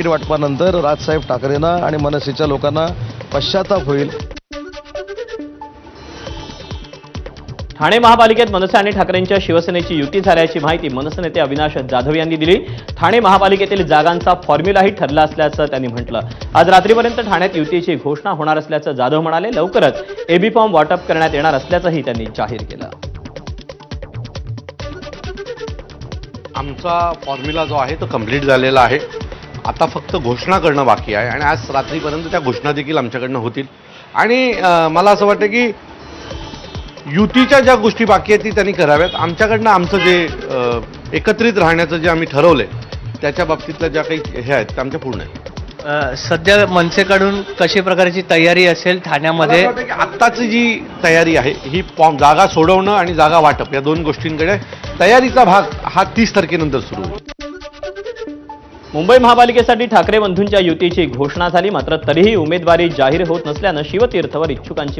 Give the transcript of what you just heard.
Ticket वाटपानंतर राजसाहेब ठाकरेंना आणि मनसेच्या लोकांना पश्चाताप होईल. ठाणे महापालिकेत मनसे आणि ठाकरेंच्या शिवसेनेची युती झाल्याची माहिती मनसे नेते अविनाश जाधव यांनी दिली. ठाणे महापालिकेतील जागांचा फॉर्म्युलाही ठरला असल्याचं त्यांनी म्हटलं. आज रात्रीपर्यंत ठाण्यात युतीची घोषणा होणार असल्याचं जाधव म्हणाले. लवकरच एबी फॉर्म वाटप करण्यात येणार असल्याचंही त्यांनी जाहीर केलं. आमचा फॉर्म्युला जो आहे तो कंप्लीट झालेला आहे. आता फक्त घोषणा करणं बाकी आहे आणि आज रात्रीपर्यंत त्या घोषणा देखील आमच्याकडनं होतील. आणि मला असं वाटतं की युतीच्या ज्या गोष्टी बाकी आहेत ती त्यांनी कराव्यात. आमच्याकडनं आमचं जे एकत्रित राहण्याचं जे आम्ही ठरवलंय त्याच्या बाबतीतल्या ज्या काही हे आहेत त्या आमच्या पूर्ण आहेत. सध्या मनसेकडून कशी प्रकारची तयारी असेल ठाण्यामध्ये? आत्ताची जी तयारी आहे ही जागा सोडवणं आणि जागा वाटप या दोन गोष्टींकडे तयारीचा भाग हा 30 तारखेनंतर सुरू होईल. मुंबई महापालिकेसाठी ठाकरे बंधूंच्या युतीची घोषणा झाली. मात्र तरीही उमेदवारी जाहीर होत नसल्यानं शिवतीर्थवर इच्छुकांची